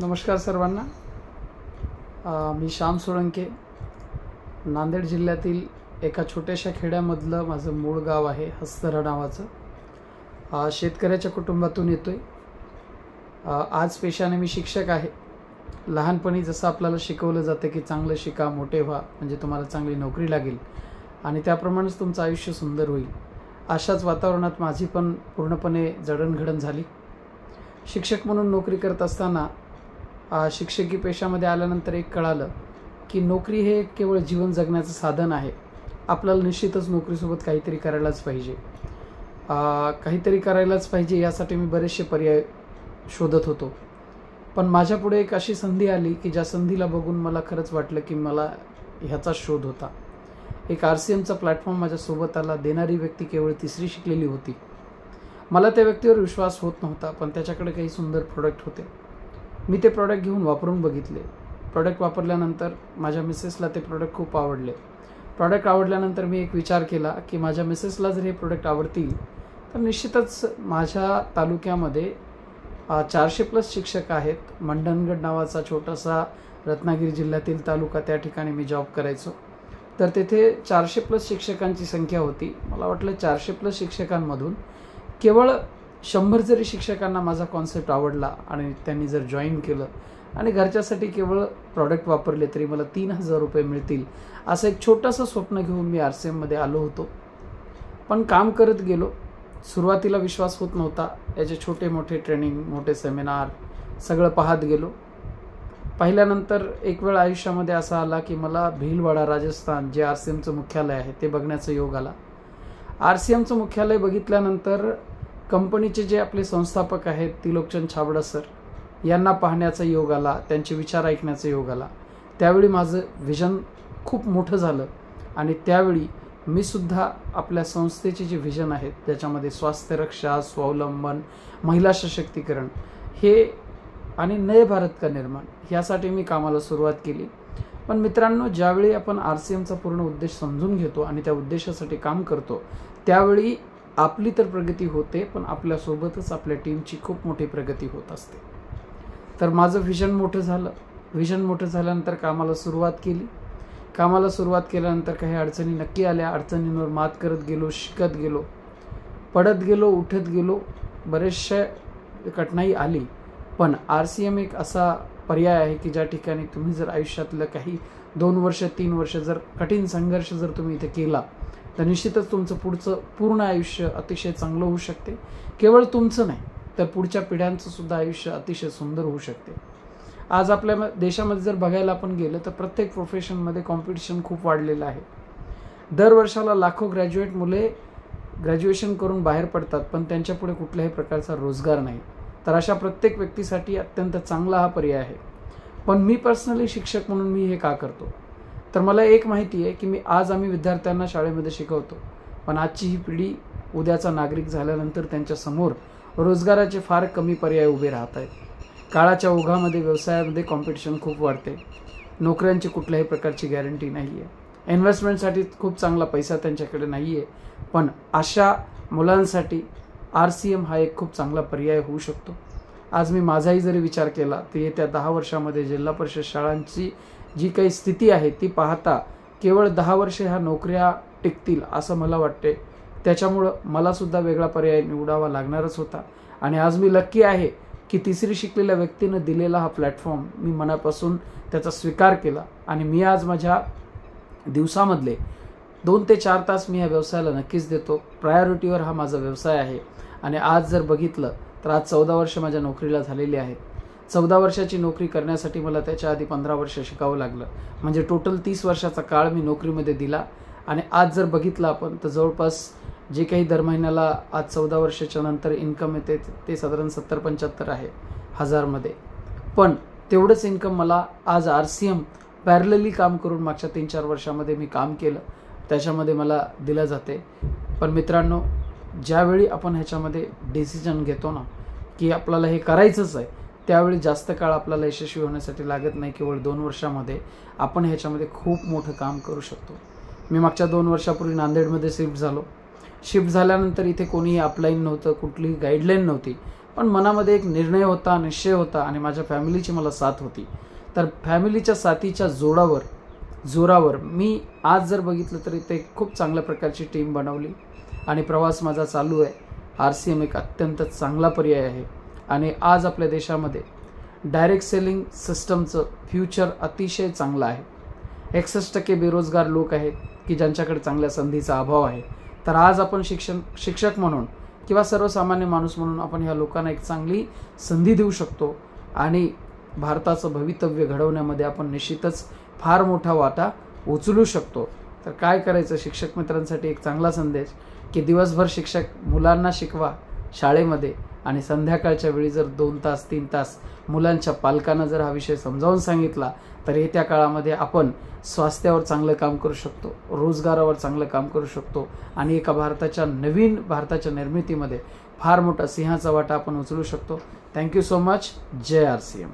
नमस्कार सर्वांना. मी श्याम सोळंके. नांदेड जिल्ह्यातील एका छोट्याशा खेड्यामधलं माझं मूळ गाव आहे हस्तरा नावाचं. शेतकऱ्याच्या कुटुंबातून येतोय. आज पेशाने मी शिक्षक आहे. लहानपणी जसं आपल्याला शिकवलं जातं की चांगलं शिका, मोठे व्हा, म्हणजे तुम्हाला चांगली नोकरी लागेल आणि त्याप्रमाणेच तुमचं आयुष्य सुंदर होईल, अशाच वातावरणात माझी पण पूर्णपणे जडणघडण झाली. शिक्षक म्हणून नोकरी करत असताना शिक्षकी पेशामध्ये आल्यानंतर एक कळालं की नोकरी हे केवळ जीवन जगण्याचं साधन आहे. आपल्याला निश्चितच नोकरीसोबत काहीतरी करायलाच पाहिजे. यासाठी मी बरेचसे पर्याय शोधत होतो. पण माझ्यापुढे एक अशी संधी आली की ज्या संधीला बघून मला खरंच वाटलं की मला ह्याचा शोध होता. एक RCMचा प्लॅटफॉर्म माझ्यासोबत आला. देणारी व्यक्ती केवळ 3री शिकलेली होती. मला त्या व्यक्तीवर विश्वास होत नव्हता, पण त्याच्याकडे काही सुंदर प्रोडक्ट होते. मी ते प्रोडक्ट घेऊन वापरून बघितले. प्रोडक्ट वापरल्यानंतर माझ्या मिसेसला ते प्रोडक्ट खूप आवडले. प्रोडक्ट आवडल्यानंतर मी एक विचार केला की माझ्या मिसेसला जर हे प्रोडक्ट आवडतील तर निश्चितच माझ्या तालुक्यामध्ये 400+ शिक्षक आहेत. मंडणगड नावाचा छोटासा रत्नागिरी जिल्ह्यातील तालुका, त्या ठिकाणी मी जॉब करायचो. तर तेथे 400+ शिक्षकांची संख्या होती. मला वाटलं 400+ शिक्षकांमधून केवळ 100 जरी शिक्षकांना माझा कॉन्सेप्ट आवडला आणि त्यांनी जर जॉईन केलं आणि घरच्यासाठी केवळ प्रॉडक्ट वापरले तरी मला 3000 रुपये मिळतील, असं एक छोटंसं स्वप्न घेऊन मी RCMमध्ये आलो होतो. पण काम करत गेलो. सुरुवातीला विश्वास होत नव्हता. याचे छोटे मोठे ट्रेनिंग, मोठे सेमिनार सगळं पाहत गेलो. पाहिल्यानंतर एक वेळ आयुष्यामध्ये असा आला की मला भीलवाडा राजस्थान, जे RCMचं मुख्यालय आहे, ते बघण्याचा योग आला. RCMचं मुख्यालय बघितल्यानंतर कंपनीचे जे आपले संस्थापक आहेत त्रिलोकचंद छाबड़ा सर, यांना पाहण्याचा योग आला, त्यांचे विचार ऐकण्याचा योग आला. त्यावेळी माझं व्हिजन खूप मोठं झालं आणि त्यावेळी मी सुद्धा आपल्या संस्थेचे जे व्हिजन आहेत त्याच्यामध्ये स्वास्थ्य रक्षा, स्वावलंबन, महिला सशक्तीकरण हे आणि नए भारत का निर्माण यासाठी मी कामाला सुरुवात केली. पण मित्रांनो, ज्यावेळी आपण RCMचा पूर्ण उद्देश समजून घेतो आणि त्या उद्देशासाठी काम करतो त्यावेळी आपली तर प्रगती होते, पण आपल्यासोबतच आपल्या टीमची खूप मोठी प्रगती होत असते. तर माझं व्हिजन मोठं झालं. व्हिजन मोठं झाल्यानंतर कामाला सुरुवात केली. कामाला सुरुवात केल्यानंतर काही अडचणी नक्की आल्या. अडचणींवर मात करत गेलो, शिकत गेलो, पडत गेलो, उठत गेलो. बरेचशा कठीणाई आली. पण RCM एक असा पर्याय आहे की ज्या ठिकाणी तुम्ही जर आयुष्यातलं काही 2 वर्ष 3 वर्ष जर कठीण संघर्ष जर तुम्ही इथे केला तर निश्चितच तुमचं पुढचं पूर्ण आयुष्य अतिशय चांगलं होऊ शकते. केवळ तुमचं नाही तर पुढच्या पिढ्यांचं सुद्धा आयुष्य अतिशय सुंदर होऊ शकते. आज आपल्या देशामध्ये जर बघायला आपण गेलं तर प्रत्येक प्रोफेशनमध्ये कॉम्पिटिशन खूप वाढलेलं आहे. दर वर्षाला लाखो ग्रॅज्युएट मुले ग्रॅज्युएशन करून बाहेर पडतात, पण त्यांच्यापुढे कुठल्याही प्रकारचा रोजगार नाही. तर अशा प्रत्येक व्यक्तीसाठी अत्यंत चांगला हा पर्याय आहे. पण मी पर्सनली शिक्षक म्हणून मी हे का करतो, तर मला एक माहिती आहे की आज आम्ही विद्यार्थ्यांना शाळेमध्ये शिकवतो, पण आजची ही पिढी उद्याचा नागरिक झाल्यानंतर त्यांच्यासमोर रोजगाराचे फार कमी पर्याय उभे राहत आहेत. काळाच्या ओघामध्ये व्यवसायामध्ये कॉम्पिटिशन खूप वाढते. नोकऱ्यांची कुठल्याही प्रकारची गॅरंटी नाही आहे. इन्व्हेस्टमेंटसाठी खूप चांगला पैसा त्यांच्याकडे नाही आहे. पण अशा मुलांसाठी RCM हा एक खूप चांगला पर्याय होऊ शकतो. आज मी माझाही जरी विचार केला तर येत्या 10 वर्षामध्ये जिल्हा परिषद शाळांची जी काही स्थिती आहे ती पाहता केवळ 10 वर्षे ह्या नोकऱ्या टिकतील असं मला वाटते. त्याच्यामुळं मला सुद्धा वेगळा पर्याय निवडावा लागणारच होता. आणि आज मी लक्की आहे की 3री शिकलेल्या व्यक्तीनं दिलेला हा प्लॅटफॉर्म मी मनापासून त्याचा स्वीकार केला आणि मी आज माझ्या दिवसामधले 2 ते 4 तास मी ह्या व्यवसायाला नक्कीच देतो. प्रायोरिटीवर हा माझा व्यवसाय आहे. आणि आज जर बघितलं तर आज 14 वर्ष माझ्या नोकरीला झालेली आहेत. 14 वर्षाची नोकरी करण्यासाठी मला त्याच्या आधी 15 वर्ष शिकावं लागलं. म्हणजे टोटल 30 वर्षाचा काळ मी नोकरीमध्ये दिला. आणि आज जर बघितलं आपण तर जवळपास जे काही दर महिन्याला आज 14 वर्षाच्या नंतर इन्कम येते ते साधारण 70-75 आहे हजारमध्ये. पण तेवढंच इन्कम मला आज RCM पॅरलली काम करून मागच्या 3-4 वर्षामध्ये मी काम केलं त्याच्यामध्ये मला दिलं जाते. पण मित्रांनो, ज्यावेळी आपण ह्याच्यामध्ये डिसिजन घेतो ना की आपल्याला हे करायचंच आहे, त्यावेळी जास्त काळ आपल्याला यशस्वी होण्यासाठी लागत नाही. केवळ 2 वर्षामध्ये आपण ह्याच्यामध्ये खूप मोठं काम करू शकतो. मी मागच्या 2 वर्षापूर्वी नांदेडमध्ये शिफ्ट झालो. शिफ्ट झाल्यानंतर इथे कोणीही अपलाईन नव्हतं, कुठलीही गाईडलाईन नव्हती. पण मनामध्ये एक निर्णय होता, निश्चय होता आणि माझ्या फॅमिलीची मला साथ होती. तर फॅमिलीच्या साथीच्या जोरावर मी आज जर बघितलं तरी ते खूप चांगल्या प्रकारची टीम बनवली आणि प्रवास माझा चालू आहे. RCM एक अत्यंत चांगला पर्याय आहे आणि आज आपल्या देशामध्ये डायरेक्ट सेलिंग सिस्टमचं फ्युचर अतिशय चांगलं आहे. 61% बेरोजगार लोक आहेत की ज्यांच्याकडे चांगल्या संधीचा अभाव आहे. तर आज आपण शिक्षक म्हणून किंवा सर्वसामान्य माणूस म्हणून आपण ह्या लोकांना एक चांगली संधी देऊ शकतो आणि भारताचं भवितव्य घडवण्यामध्ये आपण निश्चितच फार मोठा वाटा उचलू शकतो. तर काय करायचं, शिक्षक मित्रांसाठी एक चांगला संदेश की दिवसभर शिक्षक मुलांना शिकवा शाळेमध्ये आणि संध्याकाळच्या वेळी जर 2 तास 3 तास मुलांच्या पालकांना जर हा विषय समजावून सांगितला तर येत्या काळामध्ये आपण स्वास्थ्यावर चांगलं काम करू शकतो, रोजगारावर चांगलं काम करू शकतो आणि एका नवीन भारताच्या निर्मितीमध्ये फार मोठा सिंहाचा वाटा आपण उचलू शकतो. Thank you so much. जय RCM.